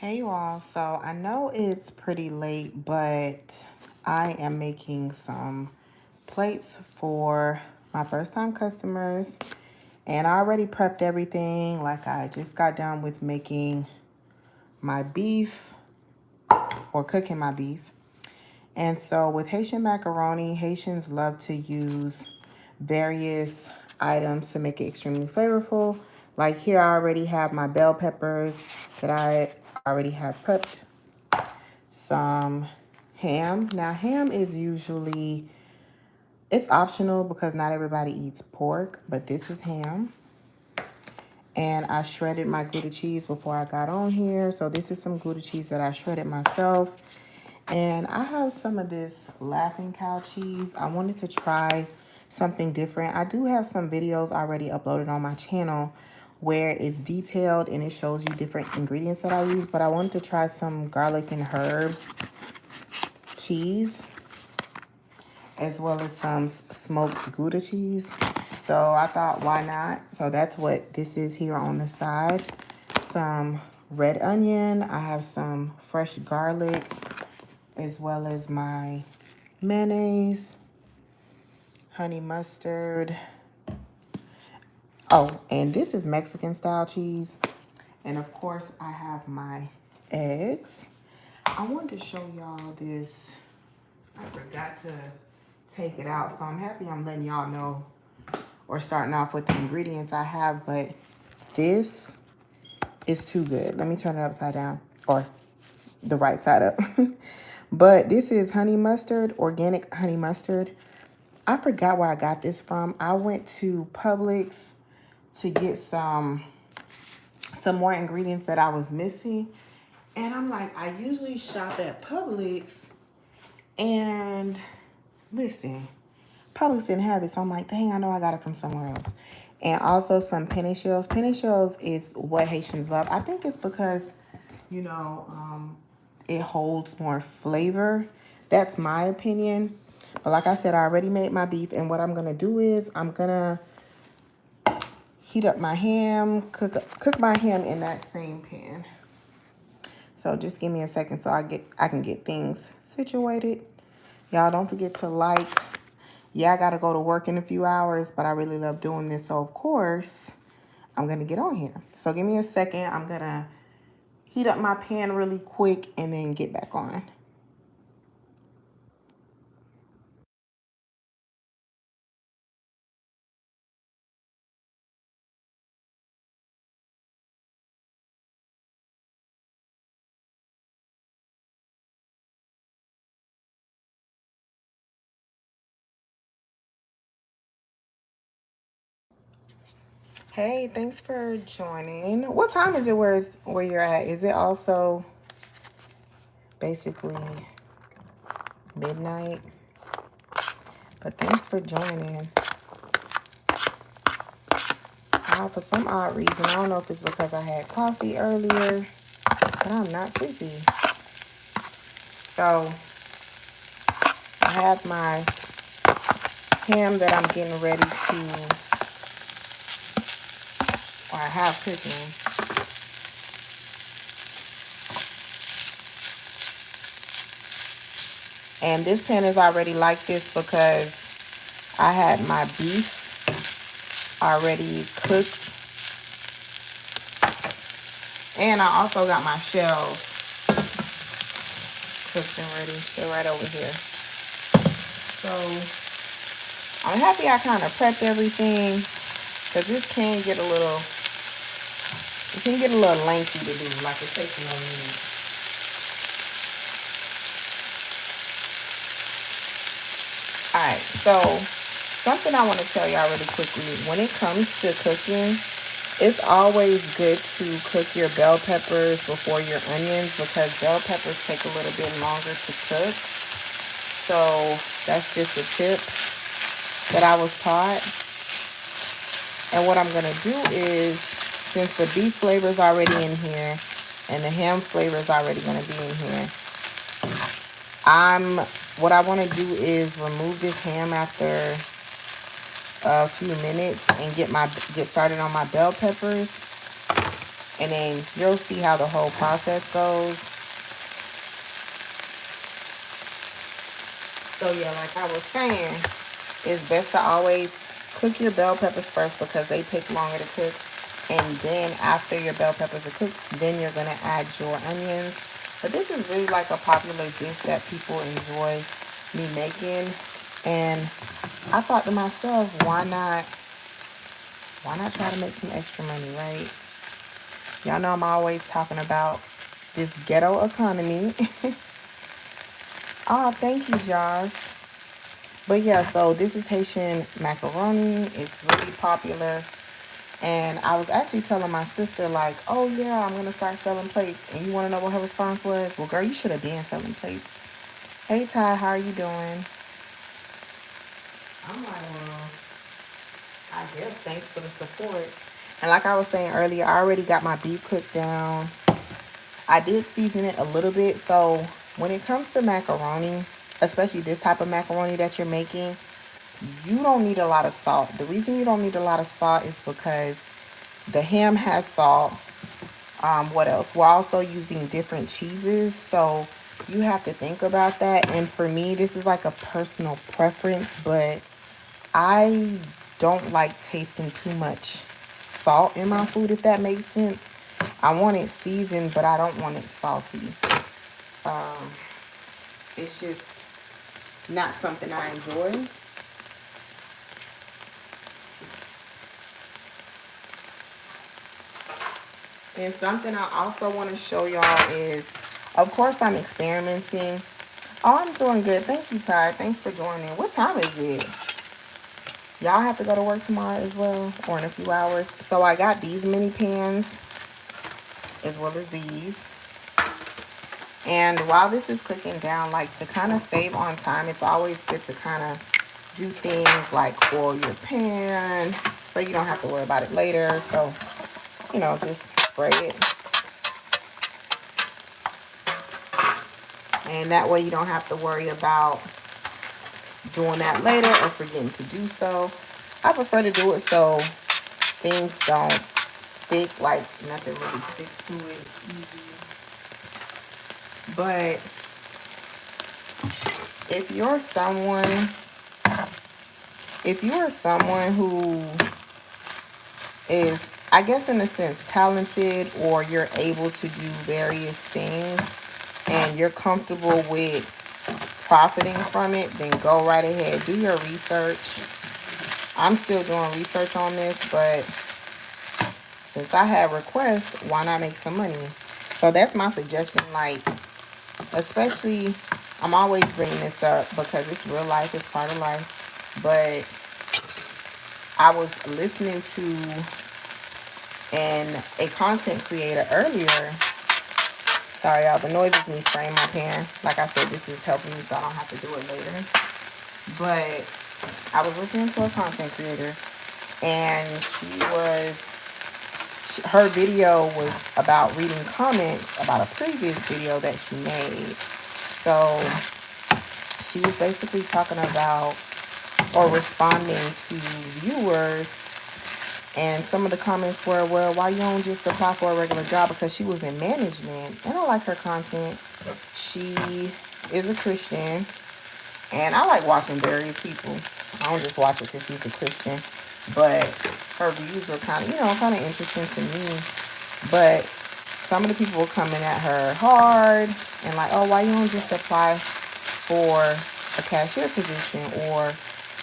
Hey you all, so I know it's pretty late, but I am making some plates for my first time customers, and I already prepped everything. Like, I just got done with making my beef, or cooking my beef. And so with Haitian macaroni, Haitians love to use various items to make it extremely flavorful. Like here, I already have my bell peppers that I already have prepped. Some ham. Now, ham is usually, it's optional because not everybody eats pork, but this is ham. And I shredded my Gouda cheese before I got on here. So this is some Gouda cheese that I shredded myself. And I have some of this Laughing Cow cheese. I wanted to try something different. I do have some videos already uploaded on my channel where it's detailed and it shows you different ingredients that I use. But I wanted to try some garlic and herb cheese, as well as some smoked Gouda cheese. So I thought, why not? So that's what this is here on the side. Some red onion. I have some fresh garlic, as well as my mayonnaise, honey mustard. Oh, and this is Mexican style cheese. And of course, I have my eggs. I wanted to show y'all this. I forgot to take it out, so I'm happy I'm letting y'all know, or starting off with the ingredients I have, but this is too good. Let me turn it upside down, or the right side up. But this is honey mustard, organic honey mustard. I forgot where I got this from. I went to Publix to get some more ingredients that I was missing. And I'm like, I usually shop at Publix, and listen, Publix didn't have it. So I'm like, dang, I know I got it from somewhere else. And also some penne shells. Penne shells is what Haitians love. I think it's because, you know, it holds more flavor. That's my opinion. But like I said, I already made my beef. And what I'm going to do is I'm going to heat up my ham, cook my ham in that same pan. So just give me a second so I can get things situated. Y'all don't forget to like. Yeah, I got to go to work in a few hours, but I really love doing this. So of course, I'm going to get on here. So give me a second. I'm going to heat up my pan really quick and then get back on. Hey, thanks for joining. What time is it where you're at? Is it also basically midnight? But thanks for joining. For some odd reason, I don't know if it's because I had coffee earlier, but I'm not sleepy. So I have my ham that I'm getting ready to, or I have cooking. And this pan is already like this because I had my beef already cooked. And I also got my shells cooked and ready. They're right over here. So I'm happy I kind of prepped everything, because this can get a little, it can get a little lengthy to do. Like, it takes a minute. Alright, so something I want to tell y'all really quickly. When it comes to cooking, it's always good to cook your bell peppers before your onions, because bell peppers take a little bit longer to cook. So that's just a tip that I was taught. And what I'm going to do is, since the beef flavor is already in here and the ham flavor is already going to be in here, what I want to do is remove this ham after a few minutes and get started on my bell peppers. And then you'll see how the whole process goes. So yeah, like I was saying, it's best to always cook your bell peppers first because they take longer to cook. And then after your bell peppers are cooked, then you're gonna add your onions. But this is really like a popular dish that people enjoy me making. And I thought to myself, why not try to make some extra money, right? Y'all know I'm always talking about this ghetto economy. Oh, thank you, Josh. But yeah, so this is Haitian macaroni. It's really popular. And I was actually telling my sister, like, oh yeah, I'm gonna start selling plates. And you wanna know what her response was? Well, girl, you should have been selling plates. Hey Ty, how are you doing? I'm like, well, I guess thanks for the support. And like I was saying earlier, I already got my beef cooked down. I did season it a little bit. So when it comes to macaroni, especially this type of macaroni that you're making, you don't need a lot of salt. The reason you don't need a lot of salt is because the ham has salt. What else? We're also using different cheeses, so you have to think about that. And for me, this is like a personal preference, but I don't like tasting too much salt in my food, if that makes sense. I want it seasoned, but I don't want it salty. Um, it's just not something I enjoy. And something I also want to show y'all is, of course, I'm experimenting. Oh, I'm doing good. Thank you, Ty. Thanks for joining. What time is it? Y'all have to go to work tomorrow as well, or in a few hours. So I got these mini pans as well as these. And while this is cooking down, like to kind of save on time, it's always good to kind of do things like oil your pan so you don't have to worry about it later. So, you know, just spray it. And that way you don't have to worry about doing that later or forgetting to do so. I prefer to do it so things don't stick, like nothing really sticks to it. It's easy. But if you're someone who is, I guess in a sense, talented, or you're able to do various things and you're comfortable with profiting from it, then go right ahead. Do your research. I'm still doing research on this, but since I have requests, why not make some money? So that's my suggestion. Like, especially, I'm always bringing this up because it's real life, it's part of life. But I was listening to a content creator earlier. Sorry, y'all, the noise is me spraying my pan. Like I said, this is helping me so I don't have to do it later. But I was listening to a content creator, and her video was about reading comments about a previous video that she made. So she was basically talking about, or responding to viewers, and some of the comments were, well, why you don't just apply for a regular job? Because she was in management. And I like her content. She is a Christian, and I like watching various people. I don't just watch it because she's a Christian, but her views were kind of, kind of interesting to me. But some of the people were coming at her hard and like, oh, why you don't just apply for a cashier position? Or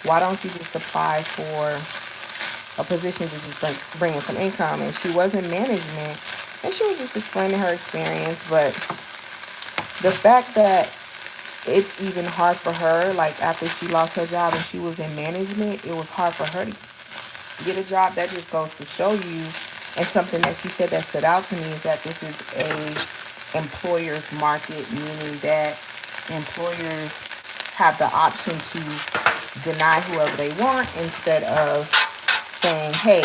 why don't you just apply for a position to just bring in some income? And she was in management, and she was just explaining her experience. But the fact that it's even hard for her, like after she lost her job and she was in management, it was hard for her to get a job. That just goes to show you. And something that she said that stood out to me is that this is a employer's market, meaning that employers have the option to deny whoever they want, instead of saying, hey,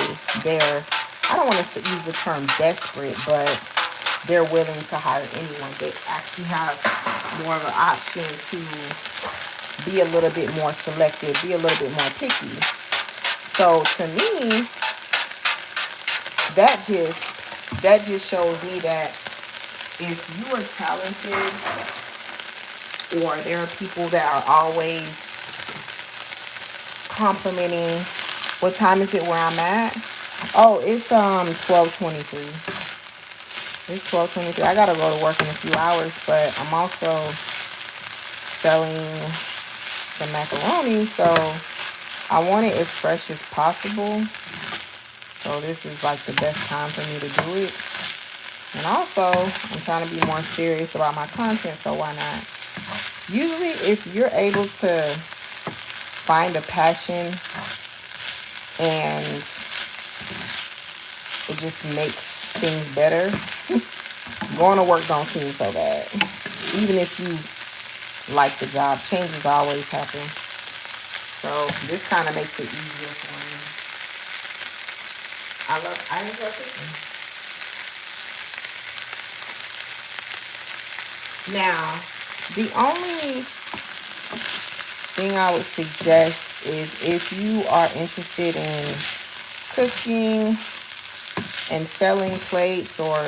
I don't want to use the term desperate, but they're willing to hire anyone. They actually have more of an option to be a little bit more selective, be a little bit more picky. So to me, that just that just shows me that if you are talented, or there are people that are always complimenting. What time is it where I'm at? Oh, it's 12:23. It's 12:23. I gotta go to work in a few hours, but I'm also selling the macaroni, so I want it as fresh as possible. So this is like the best time for me to do it. And also, I'm trying to be more serious about my content, so why not? Usually, if you're able to find a passion and it just makes things better, going to work don't seem so bad. Even if you like the job, changes always happen. So this kind of makes it easier for me. I enjoy cooking. Now, the only thing I would suggest is if you are interested in cooking and selling plates, or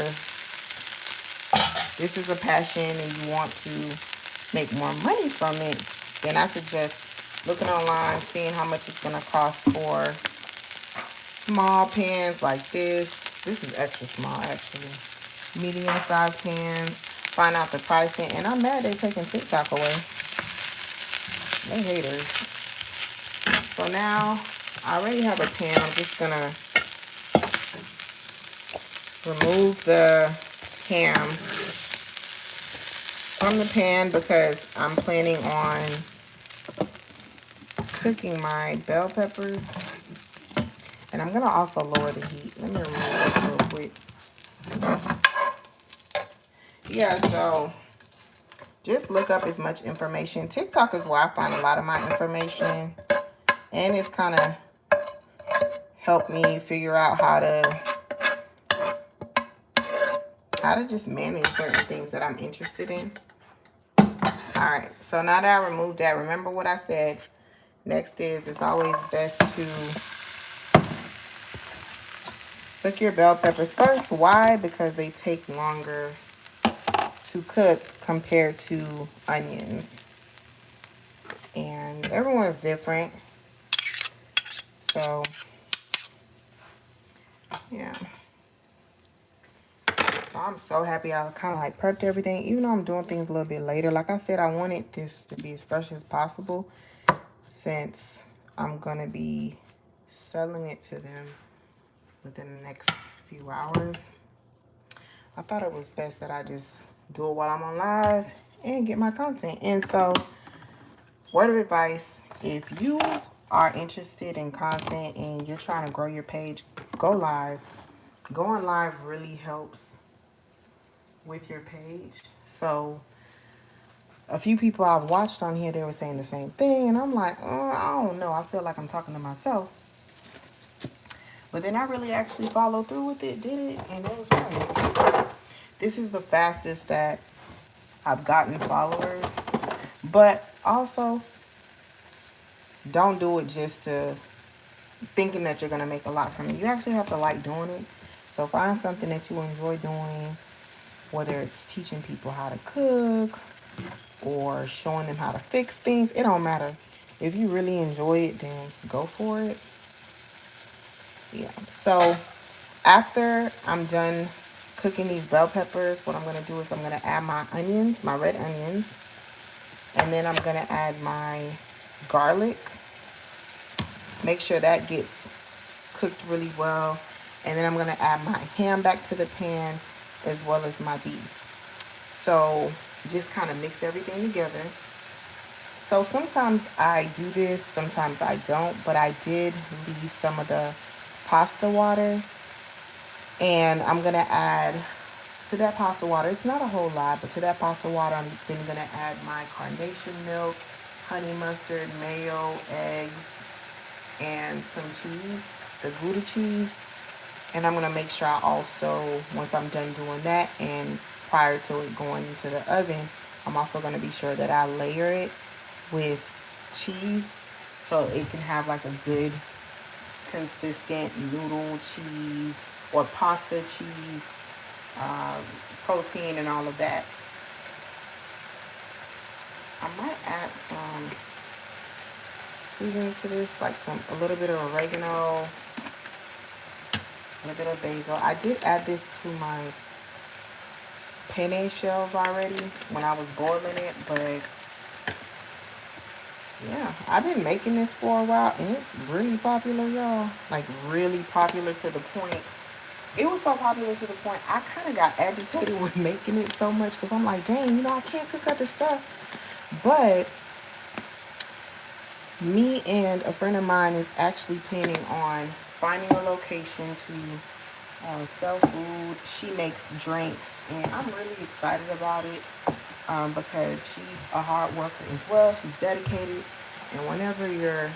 this is a passion and you want to make more money from it, then I suggest looking online, seeing how much it's going to cost for small pans like this. This is extra small, actually. Medium-sized pans. Find out the pricing. And I'm mad they're taking TikTok away. They haters. So now, I already have a pan. I'm just going to remove the ham from the pan because I'm planning on cooking my bell peppers. And I'm going to also lower the heat. Let me remove this real quick. Yeah, so just look up as much information. TikTok is where I find a lot of my information. And it's kind of helped me figure out how to just manage certain things that I'm interested in. Alright, so now that I removed that, remember what I said. Next is, it's always best to cook your bell peppers first. Why? Because they take longer to cook compared to onions. And everyone's different. So, yeah. So I'm so happy I kind of like prepped everything. Even though I'm doing things a little bit later. Like I said, I wanted this to be as fresh as possible, since I'm going to be selling it to them within the next few hours. I thought it was best that I just do it while I'm on live and get my content. And so, word of advice, if you are interested in content and you're trying to grow your page, go live. Going live really helps with your page. So a few people I've watched on here, they were saying the same thing, and I'm like, I don't know, I feel like I'm talking to myself. But then I really actually followed through with it, did it, and it was fun. This is the fastest that I've gotten followers. But also, don't do it just to thinking that you're going to make a lot from it. You actually have to like doing it. So find something that you enjoy doing, whether it's teaching people how to cook or showing them how to fix things. It don't matter. If you really enjoy it, then go for it. Yeah. So after I'm done cooking these bell peppers, what I'm going to do is I'm going to add my onions, my red onions. And then I'm going to add my garlic. Make sure that gets cooked really well. And then I'm going to add my ham back to the pan, as well as my beef. So just kind of mix everything together. So sometimes I do this, sometimes I don't, but I did leave some of the pasta water. And I'm going to add to that pasta water, it's not a whole lot, but to that pasta water, I'm then going to add my carnation milk, honey mustard, mayo, eggs, and some cheese, the Gouda cheese. And I'm going to make sure I also, once I'm done doing that and prior to it going into the oven, I'm also going to be sure that I layer it with cheese so it can have like a good consistent noodle cheese or pasta cheese, protein and all of that. I might add some seasoning to this, like a little bit of oregano, a little bit of basil. I did add this to my penne shells already when I was boiling it, but yeah, I've been making this for a while and it's really popular, y'all. Like really popular to the point. It was so popular to the point I kind of got agitated with making it so much because I'm like, dang, I can't cook other stuff. But me and a friend of mine is actually planning on finding a location to sell food. She makes drinks, and I'm really excited about it because she's a hard worker as well. She's dedicated, and whenever you're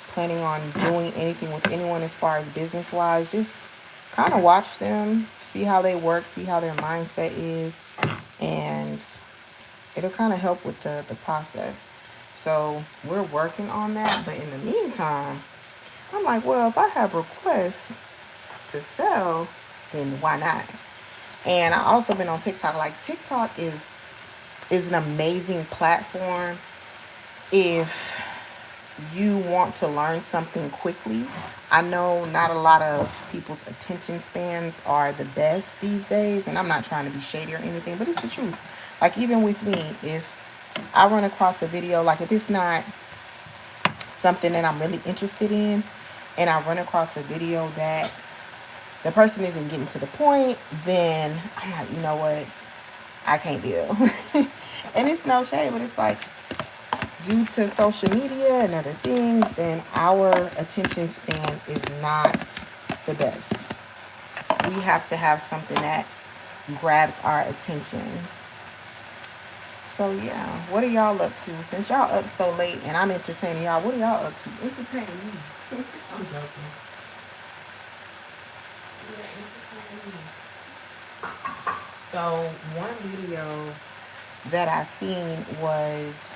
planning on doing anything with anyone as far as business-wise, just kind of watch them, see how they work, see how their mindset is, and it'll kind of help with the process. So we're working on that, but in the meantime, I'm like, well, if I have requests to sell, then why not? And I also been on TikTok. Like TikTok is an amazing platform if you want to learn something quickly. I know not a lot of people's attention spans are the best these days, and I'm not trying to be shady or anything, but it's the truth. Like even with me, if I run across a video, like if it's not something that I'm really interested in, and I run across a video that the person isn't getting to the point, then I'm like, you know what? I can't deal. And it's no shade, but it's like due to social media and other things, then our attention span is not the best. We have to have something that grabs our attention. So yeah, what are y'all up to? Since y'all up so late and I'm entertaining y'all, what are y'all up to? Entertain me. I'm joking. So one video that I seen was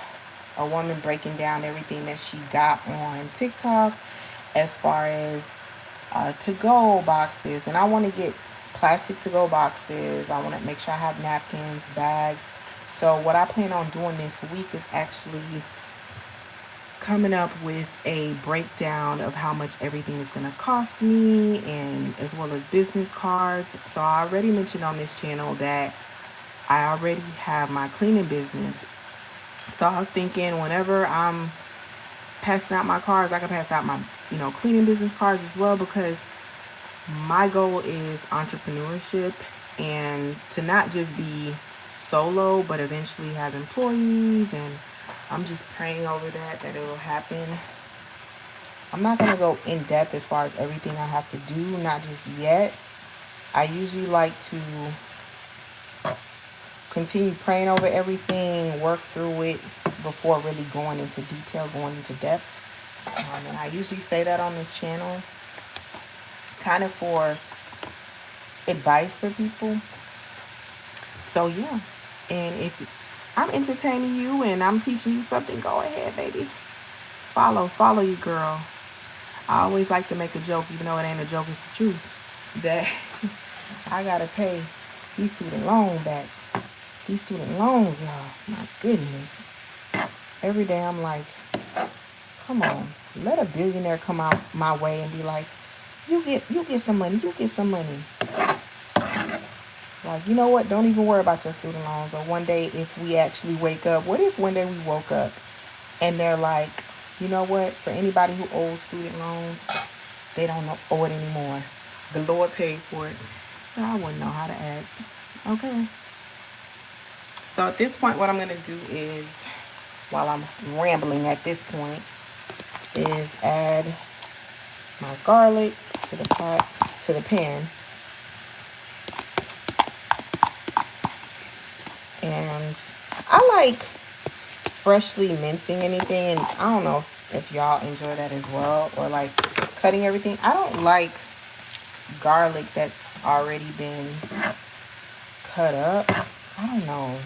a woman breaking down everything that she got on TikTok as far as to-go boxes. And I want to get plastic to-go boxes. I want to make sure I have napkins, bags. So what I plan on doing this week is actually coming up with a breakdown of how much everything is going to cost me, and as well as business cards. So I already mentioned on this channel that I already have my cleaning business. So I was thinking whenever I'm passing out my cards, I can pass out my, cleaning business cards as well, because my goal is entrepreneurship and to not just be solo, but eventually have employees. And I'm just praying over that it'll happen. I'm not going to go in depth as far as everything I have to do, not just yet. I usually like to continue praying over everything, work through it before really going into detail, going into depth. And I usually say that on this channel, kind of for advice for people. So yeah, and if I'm entertaining you and I'm teaching you something, go ahead, baby. Follow you, girl. I always like to make a joke, even though it ain't a joke, it's the truth, that I gotta pay these student loans back. These student loans, y'all. My goodness. Every day I'm like, come on, let a billionaire come out my way and be like, you get some money, you get some money. Like, you know what? Don't even worry about your student loans. Or one day if we actually wake up, what if one day we woke up and they're like, you know what? For anybody who owes student loans, they don't owe it anymore. The Lord paid for it. So I wouldn't know how to act. Okay. So at this point, what I'm going to do is, while I'm rambling at this point, is add my garlic to the pot, to the pan. And I like freshly mincing anything, and I don't know if y'all enjoy that as well, or like cutting everything. I don't like garlic that's already been cut up. I don't know.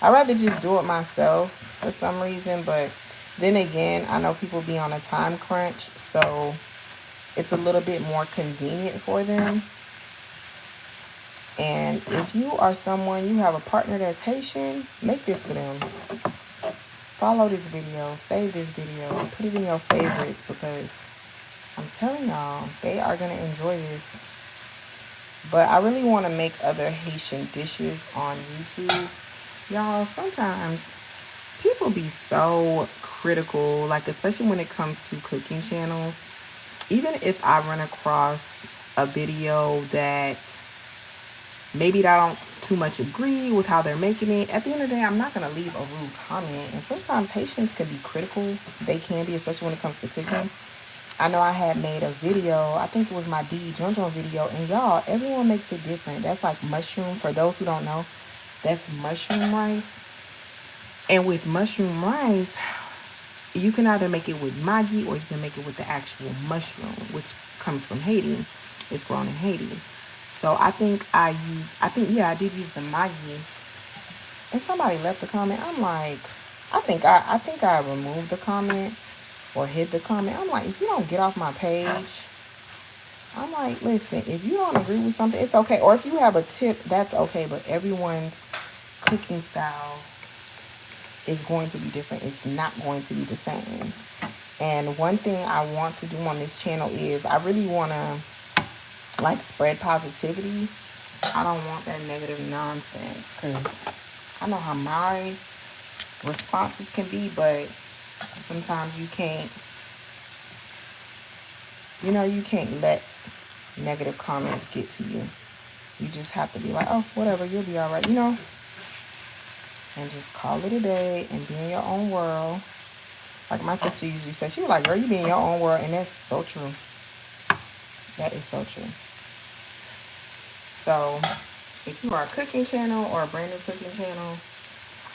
I'd rather just do it myself for some reason, but Then again, I know people be on a time crunch, so it's a little bit more convenient for them. And if you are someone, you have a partner that's Haitian, make this for them. Follow this video, save this video, and put it in your favorites, because I'm telling y'all, they are going to enjoy this. But I really want to make other Haitian dishes on YouTube. Y'all, sometimes people be so critical, like especially when it comes to cooking channels. Even if I run across a video that maybe I don't too much agree with how they're making it, at the end of the day, I'm not going to leave a rude comment. And sometimes Haitians can be critical. They can be, especially when it comes to cooking. I know I had made a video, I think it was my D Jonjon video, and y'all, everyone makes it different. That's like mushroom. For those who don't know, that's mushroom rice. And with mushroom rice, you can either make it with magi or you can make it with the actual mushroom, which comes from Haiti. It's grown in Haiti. So I think I did use the magi. And somebody left a comment. I'm like, I think I removed the comment or hid the comment. I'm like, if you don't get off my page, I'm like, listen, if you don't agree with something, it's okay. Or if you have a tip, that's okay. But everyone's cooking style is going to be different. It's not going to be the same. And one thing I want to do on this channel is I really want to like spread positivity. I don't want that negative nonsense, because I know how my responses can be, but sometimes you can't, you can't let negative comments get to you. You just have to be like, oh, whatever, you'll be all right, and just call it a day and be in your own world. Like my sister usually says, she was like, girl, you be in your own world. And that's so true. That is so true. So if you are a cooking channel or a brand new cooking channel,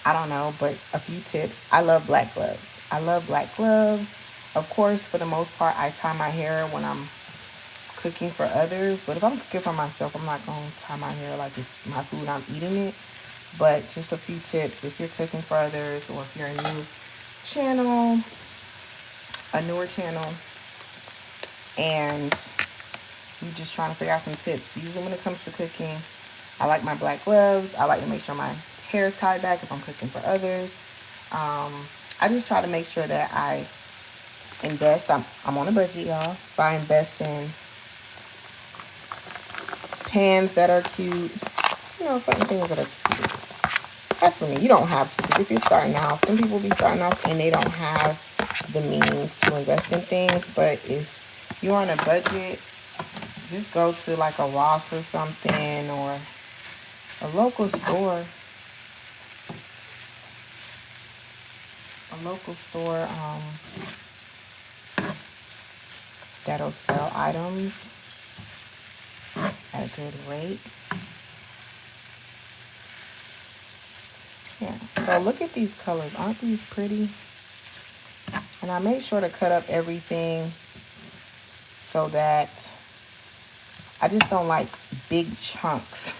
I don't know, but a few tips. I love black gloves. I love black gloves. Of course, for the most part, I tie my hair when I'm cooking for others. But if I'm cooking for myself, I'm not going to tie my hair like it's my food, I'm eating it. But just a few tips if you're cooking for others, or if you're a new channel, a newer channel, and you're just trying to figure out some tips. Usually when it comes to cooking, I like my black gloves. I like to make sure my hair is tied back if I'm cooking for others. I just try to make sure that I invest. I'm on a budget, y'all. So I invest in pans that are cute. Certain things that are cute. That's for me. You don't have to. Because if you're starting out, some people be starting off and they don't have the means to invest in things. But if you're on a budget, just go to like a Ross or something, or a local store. That'll sell items at a good rate. Yeah, so look at these colors. Aren't these pretty? And I made sure to cut up everything so that I just don't like big chunks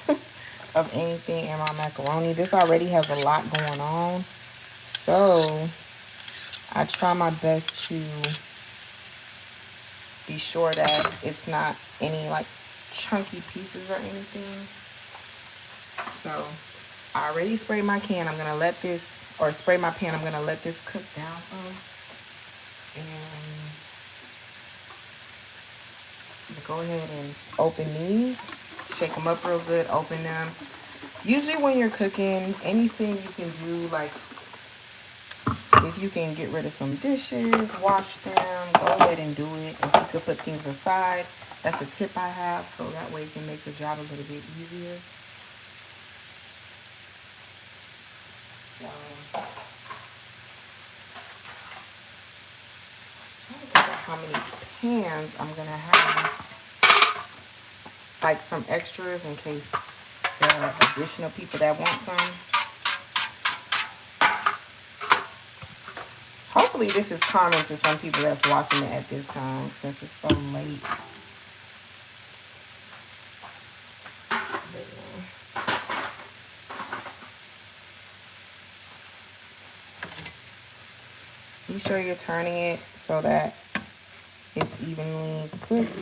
of anything in my macaroni. This already has a lot going on, so I try my best to be sure that it's not any like chunky pieces or anything. So I already sprayed my can. I'm gonna let this, or spray my pan. I'm gonna let this cook down some, and go ahead and open these. Shake them up real good. Open them. Usually when you're cooking, anything you can do, like if you can get rid of some dishes, wash them, go ahead and do it. If you could put things aside, that's a tip I have, so that way you can make the job a little bit easier. I'm trying to figure out how many pans I'm gonna have, like some extras in case there are additional people that want some. Hopefully this is common to some people that's watching it at this time, since it's so late. Be sure you're turning it so that it's evenly cooked.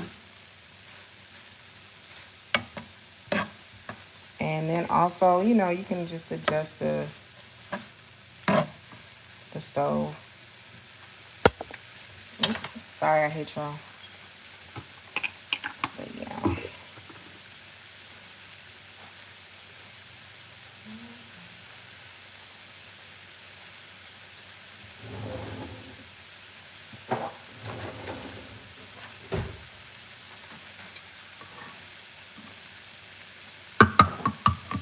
And then also, you know, you can just adjust the stove. Oops, sorry I hit y'all. But yeah.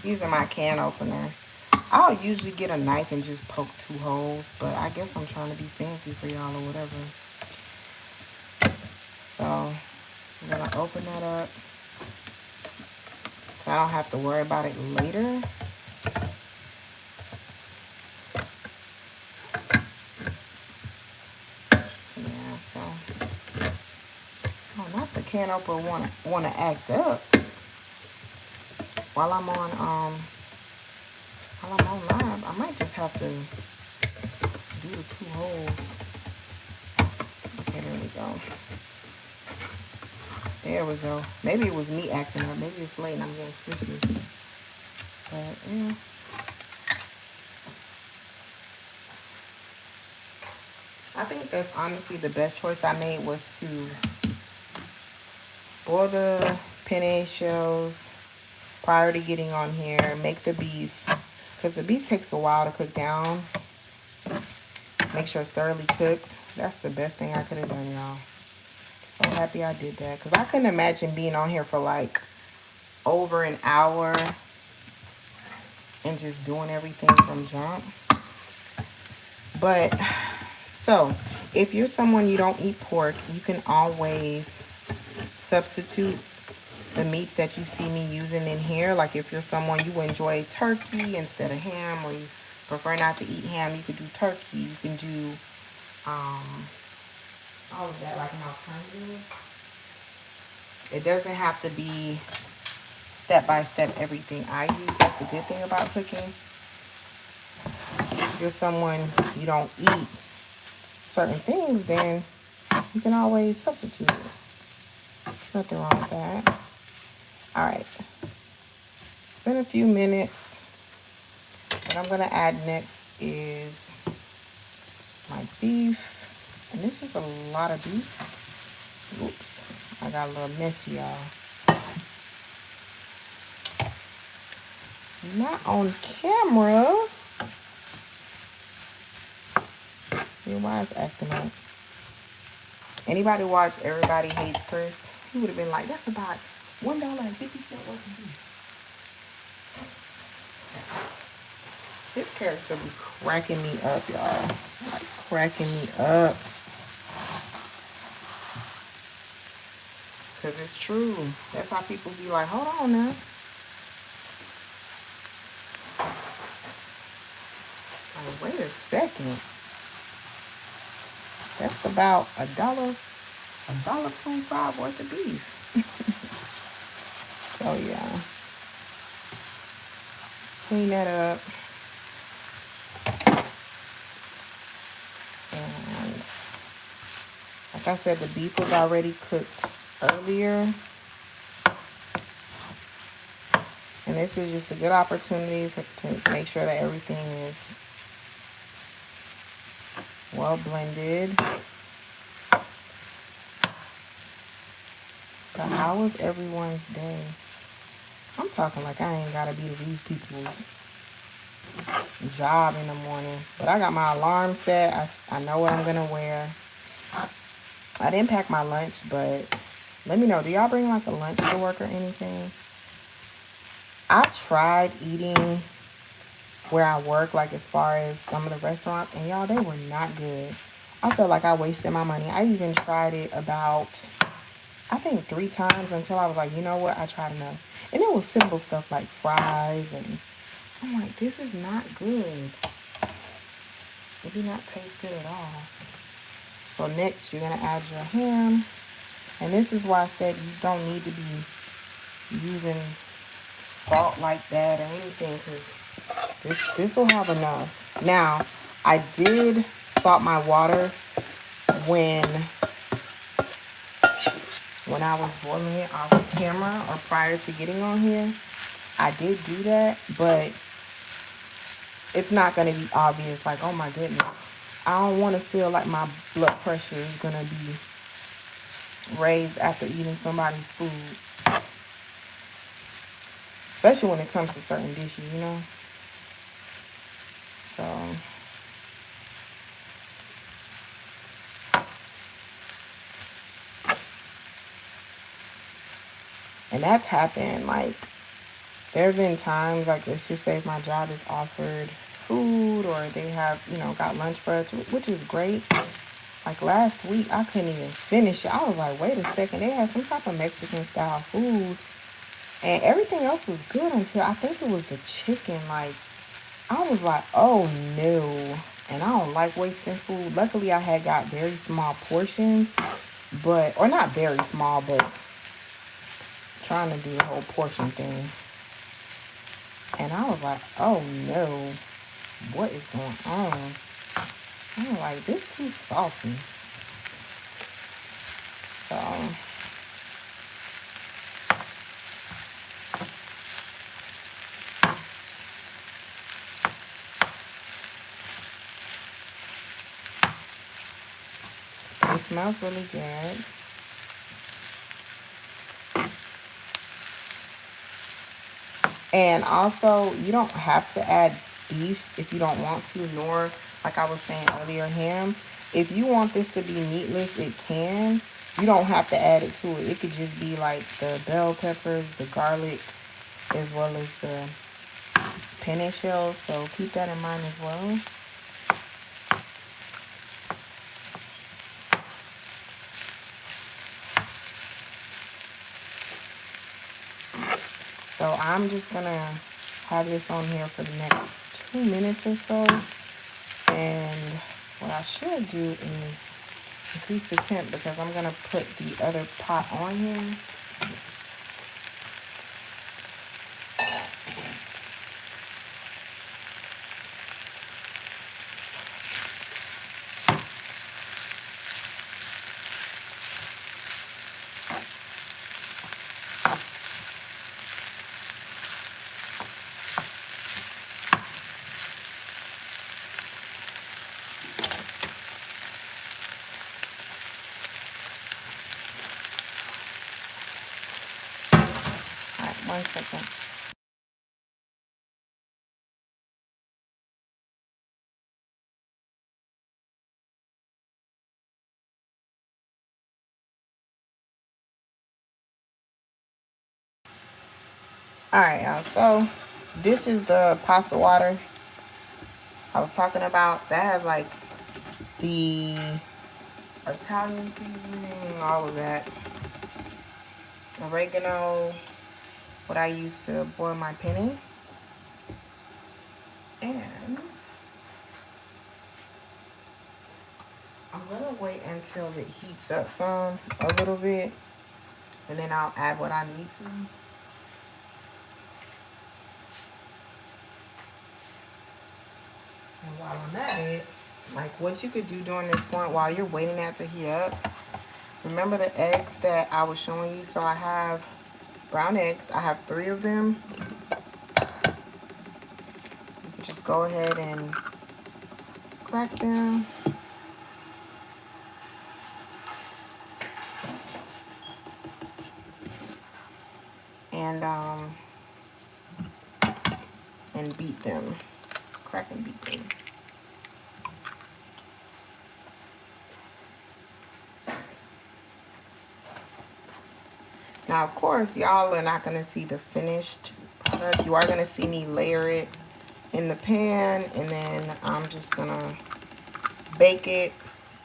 Using my can opener. I'll usually get a knife and just poke 2 holes, but I guess I'm trying to be fancy for y'all or whatever. So I'm gonna open that up so I don't have to worry about it later. Yeah, so oh, not the can opener wanna act up while I'm on live. I might just have to do the 2 holes. Okay, there we go. There we go. Maybe it was me acting up. Maybe it's late and I'm getting sleepy. But yeah. I think that's honestly the best choice I made was to boil the penne shells prior to getting on here. Make the beef, because the beef takes a while to cook down. Make sure it's thoroughly cooked. That's the best thing I could have done, y'all. So happy I did that, because I couldn't imagine being on here for like over an hour and just doing everything from jump. But so if you're someone you don't eat pork, you can always substitute the meats that you see me using in here. Like if you're someone you enjoy turkey instead of ham, or you prefer not to eat ham, you could do turkey. You can do all of that like an alternative. It doesn't have to be step by step everything I use. That's the good thing about cooking. If you're someone you don't eat certain things, then you can always substitute it. There's nothing wrong with that. All right. It's been a few minutes. What I'm going to add next is my beef. And this is a lot of beef. Oops. I got a little messy, y'all. Not on camera. See why it's acting up. Anybody watch Everybody Hates Chris? He would have been like, that's about $1.50 worth of beef. This character be cracking me up, y'all. Like, cracking me up. Because it's true. That's how people be like, hold on now. Like, wait a second. That's about $1.25 worth of beef. So yeah. Clean that up. And like I said, the beef was already cooked earlier. And this is just a good opportunity to make sure that everything is well blended. But how was everyone's day? I'm talking like I ain't gotta be to these people's job in the morning. But I got my alarm set. I know what I'm gonna wear. I didn't pack my lunch, but let me know. Do y'all bring like a lunch to work or anything? I tried eating where I work, like as far as some of the restaurants, and y'all, they were not good. I felt like I wasted my money. I even tried it about, I think 3 times until I was like, you know what, I tried enough. And it was simple stuff like fries, and I'm like, this is not good. It did not taste good at all. So next, you're going to add your ham. And this is why I said you don't need to be using salt like that or anything, because this will have enough. Now, I did salt my water when I was boiling it off camera or prior to getting on here. I did do that, but it's not going to be obvious, like, oh my goodness. I don't want to feel like my blood pressure is going to be raised after eating somebody's food. Especially when it comes to certain dishes, you know? So, and that's happened. Like, there have been times, like, let's just say if my job is offered food or they have, you know, got lunch for us, which is great. Like, last week, I couldn't even finish it. I was like, wait a second. They had some type of Mexican-style food. And everything else was good until I think it was the chicken. Like, I was like, oh, no. And I don't like wasting food. Luckily, I had got very small portions. But, or not very small, but trying to do the whole portion thing. And I was like, oh, no. What is going on? I'm like, this too saucy. So, it smells really good. And also, you don't have to add beef if you don't want to, nor, like I was saying earlier, ham. If you want this to be meatless, it can. You don't have to add it to it. It could just be like the bell peppers, the garlic, as well as the penne shells. So keep that in mind as well. So I'm just going to have this on here for the next 2 minutes or so. And what I should do is increase the temp because I'm going to put the other pot on here. All right, 1 second. All right, y'all. So this is the pasta water I was talking about. That has like the Italian seasoning, all of that. Oregano, what I use to boil my penne. And I'm gonna wait until it heats up some, a little bit, and then I'll add what I need to. And while I'm at it, like what you could do during this point while you're waiting that to heat up, remember the eggs that I was showing you? So I have brown eggs. I have 3 of them. You can just go ahead and crack them. And beat them. Crack and beat them. Now, of course, y'all are not going to see the finished product. You are going to see me layer it in the pan, and then I'm just going to bake it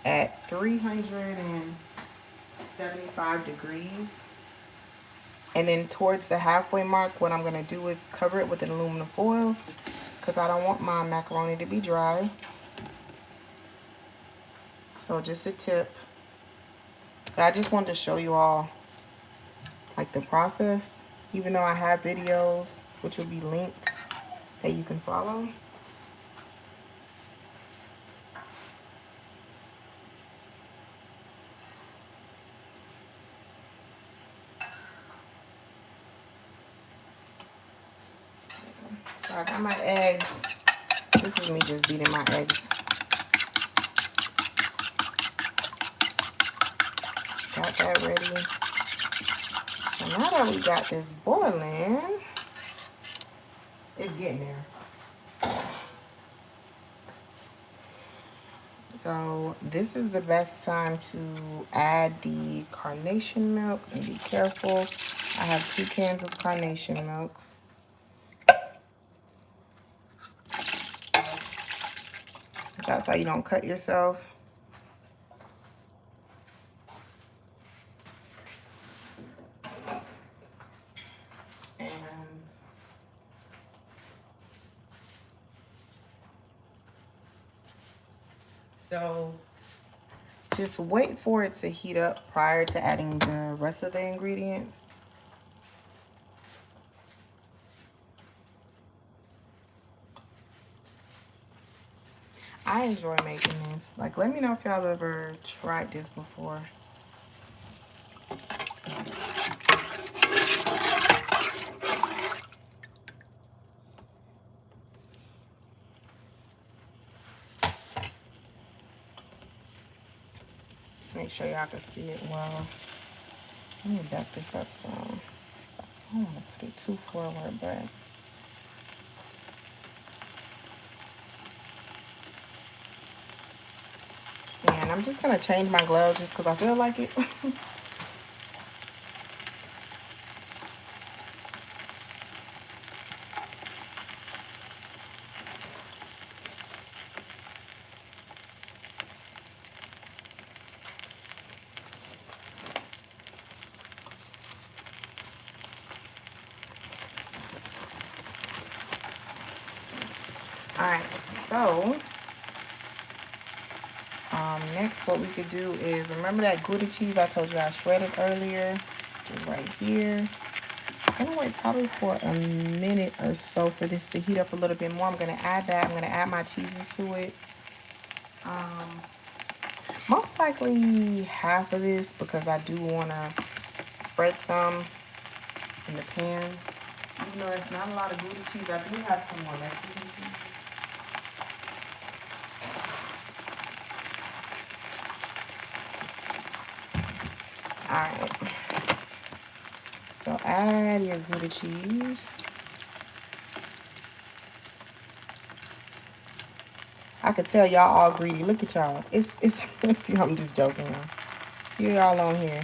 at 375 degrees. And then towards the halfway mark, what I'm going to do is cover it with an aluminum foil because I don't want my macaroni to be dry. So just a tip. I just wanted to show you all like the process, even though I have videos which will be linked that you can follow. I got my eggs. This is me just beating my eggs. Got that ready. So now that we got this boiling, it's getting there. So this is the best time to add the carnation milk, and be careful. I have 2 cans of carnation milk. That's how you don't cut yourself. And so just wait for it to heat up prior to adding the rest of the ingredients. I enjoy making this. Like, let me know if y'all ever tried this before. Make sure y'all can see it well. Let me back this up some. I don't want to put it too forward, but and I'm just gonna change my gloves just because I feel like it. Alright, so next what we could do is, remember that Gouda cheese I told you I shredded earlier? Just right here. I'm gonna wait probably for a minute or so for this to heat up a little bit more. I'm gonna add that. I'm gonna add my cheeses to it. Most likely half of this, because I do wanna spread some in the pan. Even though it's not a lot of Gouda cheese, I do have some more Mexican cheese. Alright, so add your Gouda cheese. I could tell y'all all greedy. Look at y'all. It's I'm just joking, y'all. Y'all on here.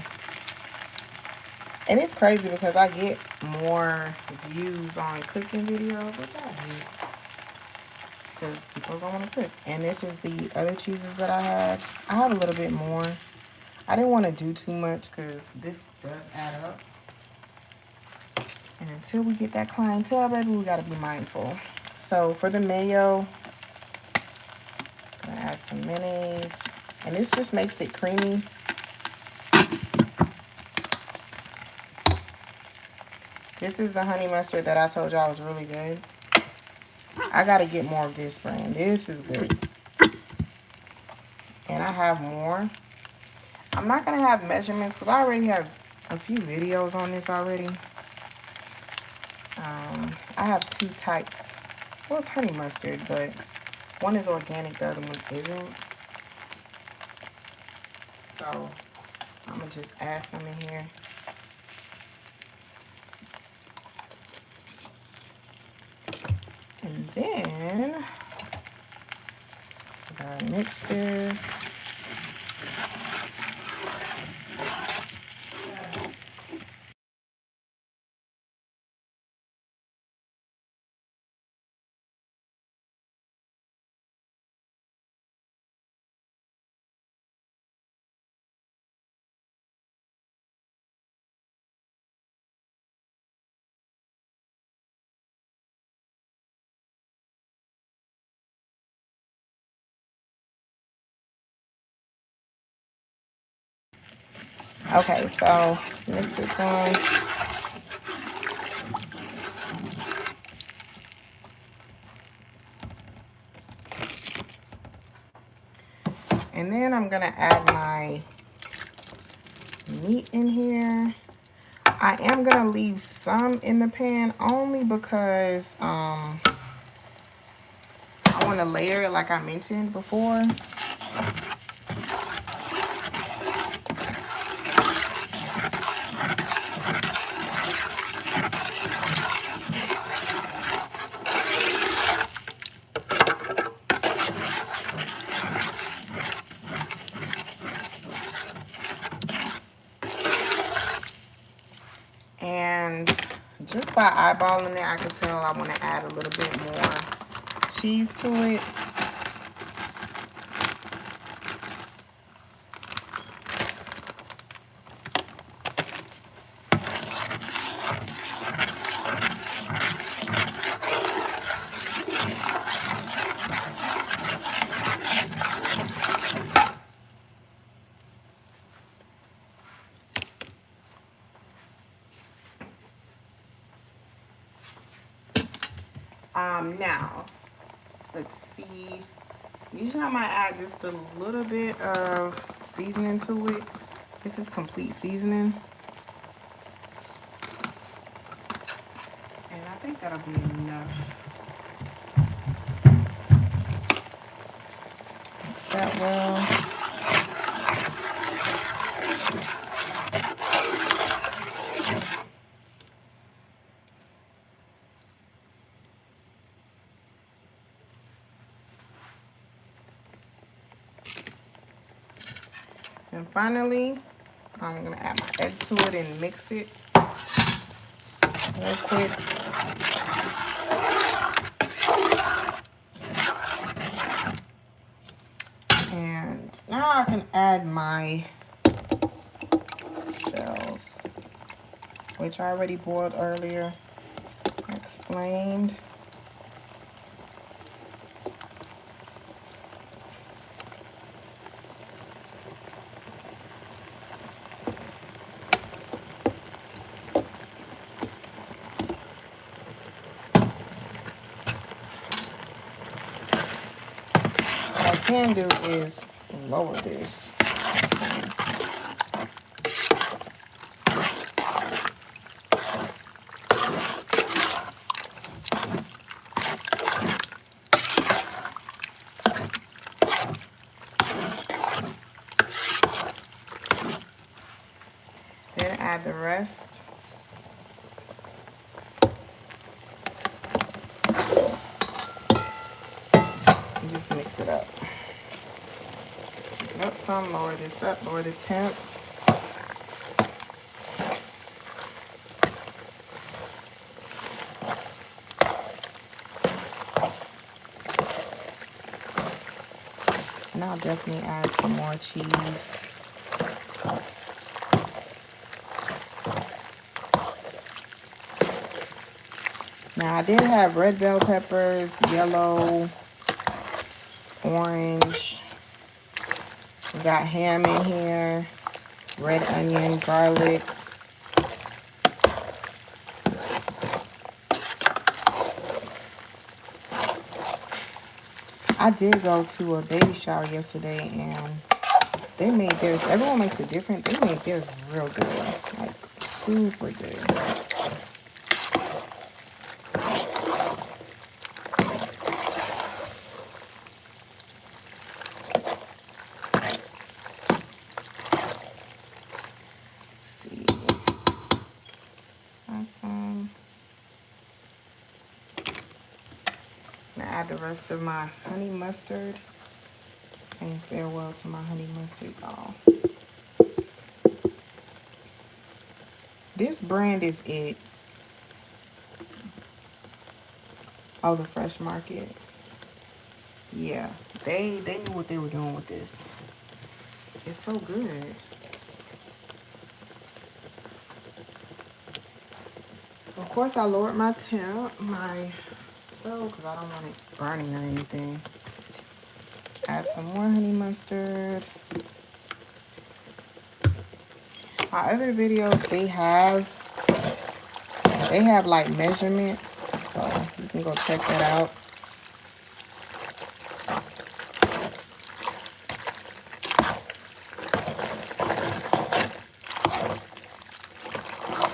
And it's crazy because I get more views on cooking videos, which I hate, because people don't want to cook. And this is the other cheeses that I have. I have a little bit more. I didn't want to do too much because this does add up. And until we get that clientele, baby, we got to be mindful. So for the mayo, I'm going to add some mayonnaise. And this just makes it creamy. This is the honey mustard that I told y'all was really good. I got to get more of this brand. This is good. And I have more. I'm not going to have measurements because I already have a few videos on this already. I have 2 types. Well, it's honey mustard, but one is organic, the other one isn't. So I'm going to just add some in here. And then I gotta mix this. Okay, so mix it some. And then I'm gonna add my meat in here. I am gonna leave some in the pan only because I want to layer it like I mentioned before. And just by eyeballing it, I can tell I want to add a little bit more cheese to it. Now, let's see. Usually I might add just a little bit of seasoning to it. This is complete seasoning. And I think that'll be enough. Mix that well. And finally, I'm gonna add my egg to it and mix it real quick. And now I can add my shells, which I already boiled earlier, explained. What I can do is lower this. Then add the rest. And just mix it up. Up some, lower this up, lower the temp. And I'll definitely add some more cheese. Now I did have red bell peppers, yellow, orange. We got ham in here, red onion, garlic. I did go to a baby shower yesterday and they made theirs, everyone makes it different. They made theirs real good, like super good. Add the rest of my honey mustard. Saying farewell to my honey mustard, y'all. This brand is it. Oh, the Fresh Market. Yeah, they knew what they were doing with this. It's so good. Of course, I lowered my stove because I don't want it burning or anything. Add some more honey mustard. My other videos, they have like measurements, so you can go check that out.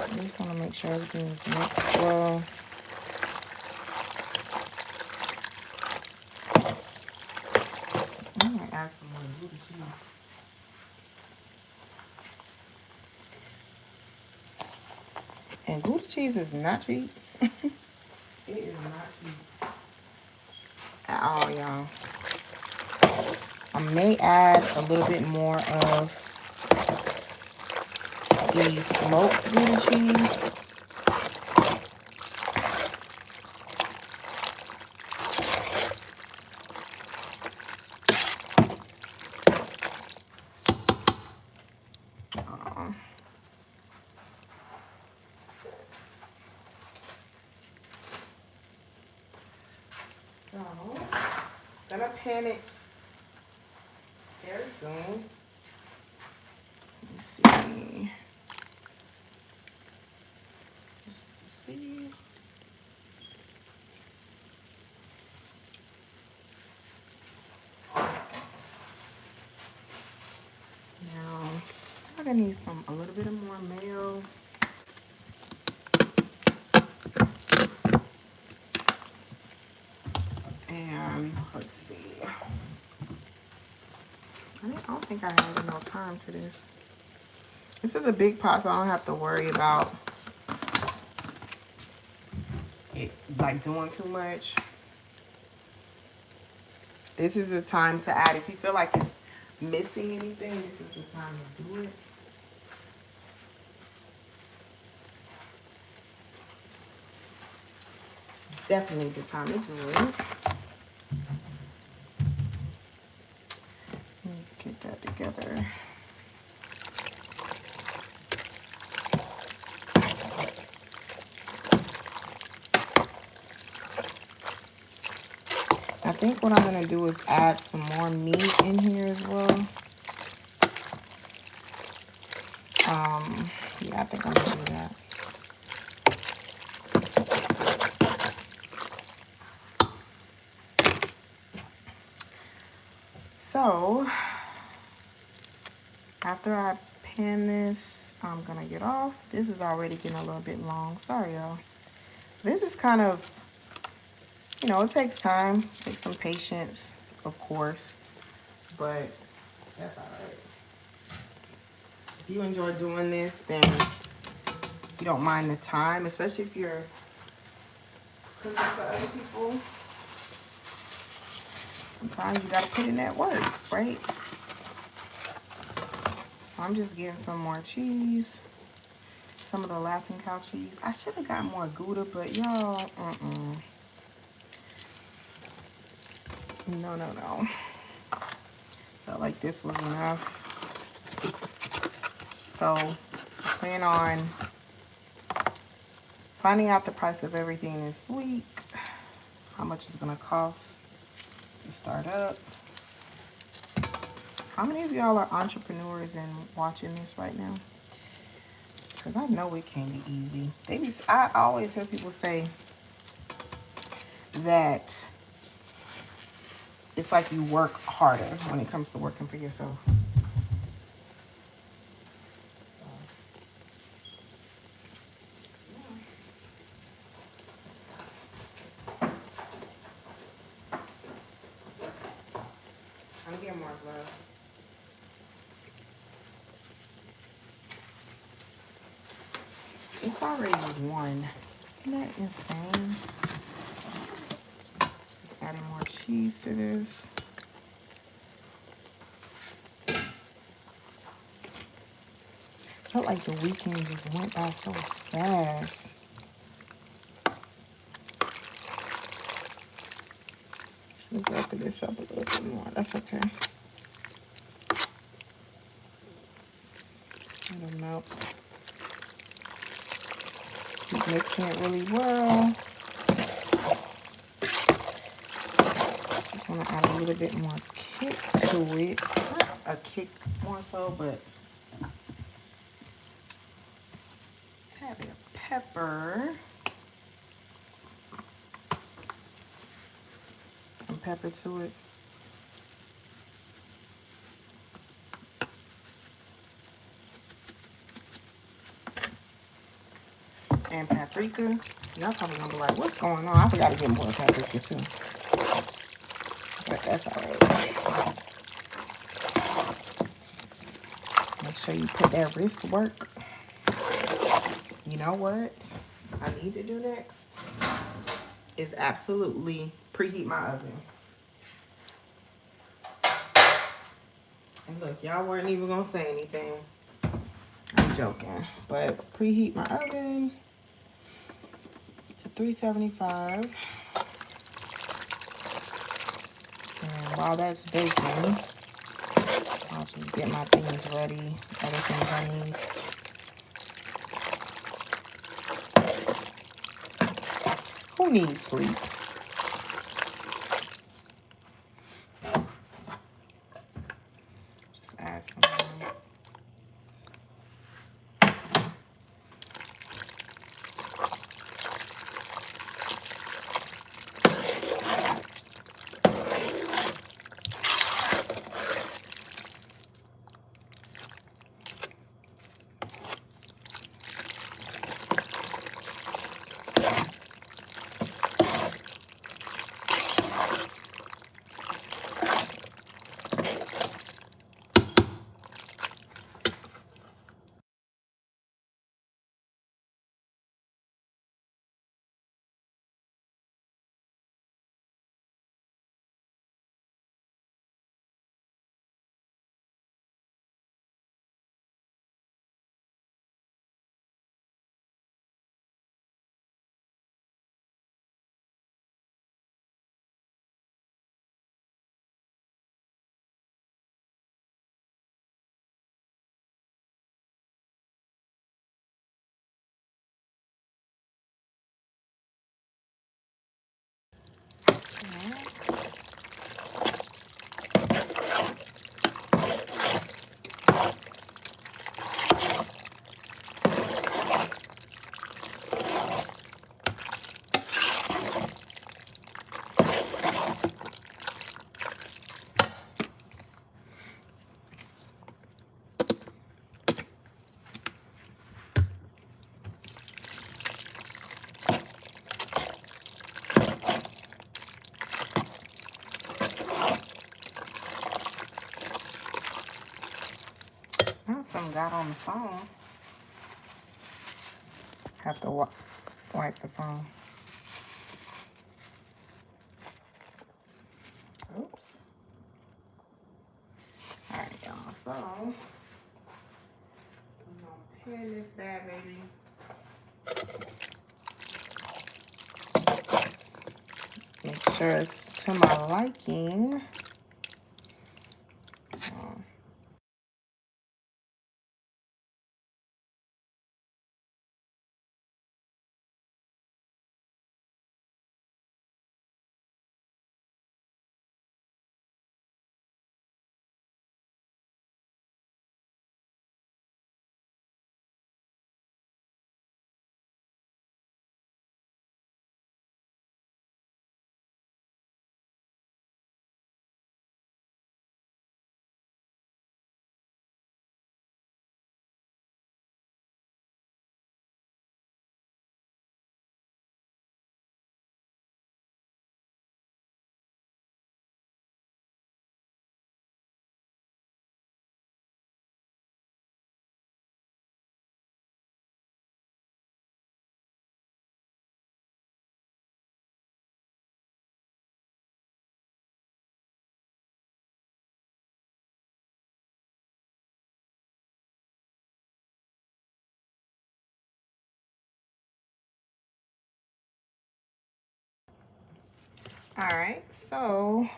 I just want to make sure everything is mixed well. add some more Gouda cheese. And Gouda cheese is not cheap. It is not cheap at all, y'all. I may add a little bit more of the smoked Gouda cheese. So, gonna pan it very soon. Let's see. Just to see. Now, I'm gonna need a little bit of more mayo. And let's see. I don't think I have enough time to this. This is a big pot, so I don't have to worry about it like doing too much. This is the time to add. If you feel like it's missing anything, this is the time to do it. Definitely the time to do it. Let me get that together. I think what I'm going to do is add some more meat in here as well. Yeah, I think I'm going to do that. So, after I pan this, I'm going to get off. This is already getting a little bit long. Sorry, y'all. This is kind of, you know, it takes time. It takes some patience, of course. But that's all right. If you enjoy doing this, then you don't mind the time, especially if you're cooking for other people. Sometimes you gotta put in that work, right? I'm just getting some more cheese. Some of the Laughing Cow cheese. I should have got more Gouda, but y'all, No. Felt like this was enough. So, I plan on finding out the price of everything this week. How much it's gonna cost to start up. How many of y'all are entrepreneurs and watching this right now? Because I know it can be easy. I always hear people say that it's like you work harder when it comes to working for yourself. I'm getting more gloves. It's already one. Isn't that insane? Just adding more cheese to this. Felt like the weekend just went by so fast. Let me open this up a little bit more. That's okay. Let it melt. Keep mixing it really well. Just want to add a little bit more kick to it. Not a kick more so, but a tad bit of pepper. Some pepper to it. And paprika. Y'all probably gonna be like, what's going on? I forgot to get more paprika too. But that's alright. sure you put that wrist to work. You know what I need to do next is absolutely preheat my oven. And look, y'all weren't even gonna say anything. I'm joking. But preheat my oven to 375. And while that's baking, I'll just get my things ready, other things I need. Who needs sleep? Just add some more. Something got on the phone. Have to wipe the phone. Oops. All right, y'all. So I'm gonna pan this bad baby. Make sure it's to my liking. All right, so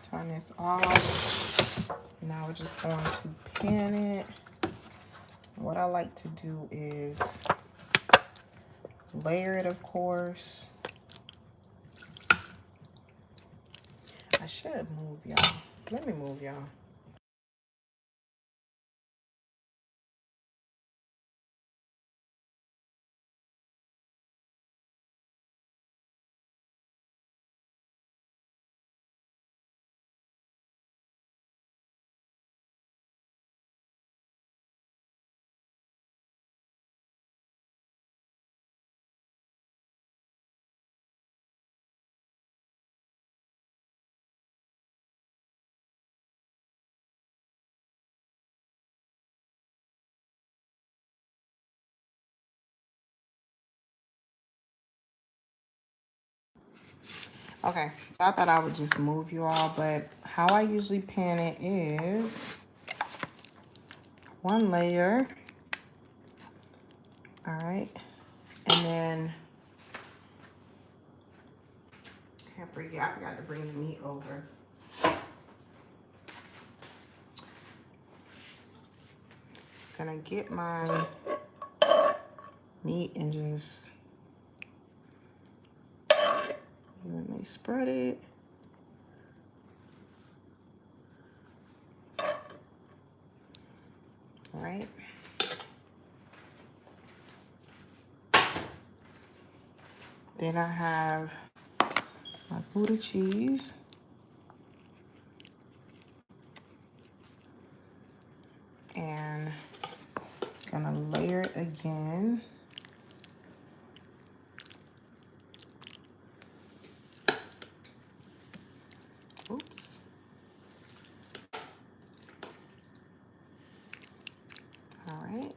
turn this off. Now we're just going to pan it. What I like to do is layer it, of course. I should move y'all. Let me move y'all. Okay, so I thought I would just move you all, but how I usually pan it is one layer. All right, and then I forgot to bring the meat over. Gonna get my meat and just evenly spread it. All right. Then I have my Gouda cheese. And gonna layer it again. Oops. All right.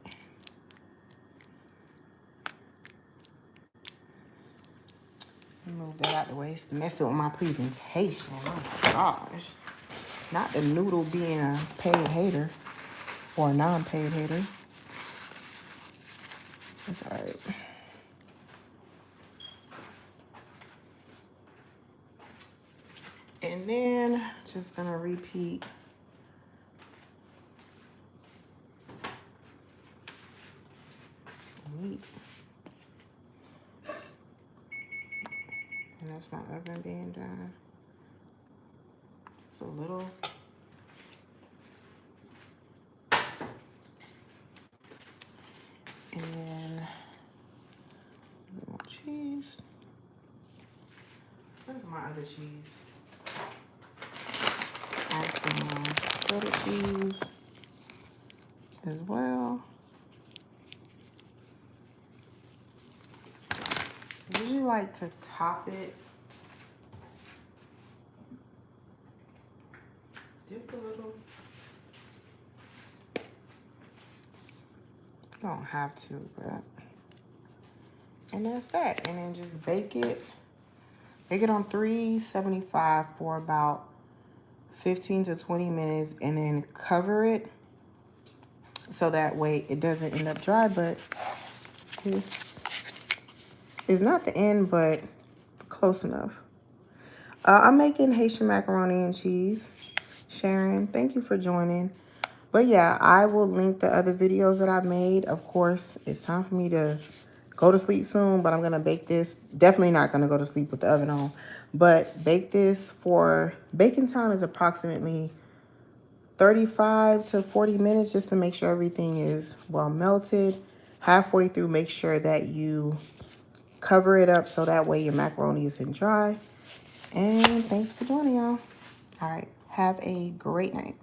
Move that out the way. It's messing with my presentation. Oh my gosh. Not the noodle being a paid hater or a non-paid hater. That's all right. And then just gonna repeat meat. And that's my oven being done. So a little. And then more cheese. Where's my other cheese? Add some cheddar cheese as well. I usually like to top it just a little. You don't have to, but. And that's that. And then just bake it. Bake it on 375 for about 15 to 20 minutes. And then cover it so that way it doesn't end up dry. But this is not the end, but close enough. I'm making Haitian macaroni and cheese. Sharon, thank you for joining. But yeah, I will link the other videos that I've made. Of course, it's time for me to go to sleep soon, but I'm going to bake this. Definitely not going to go to sleep with the oven on. But bake this for, baking time is approximately 35 to 40 minutes just to make sure everything is well melted. Halfway through, make sure that you cover it up so that way your macaroni isn't dry. And thanks for joining, y'all. All right, have a great night.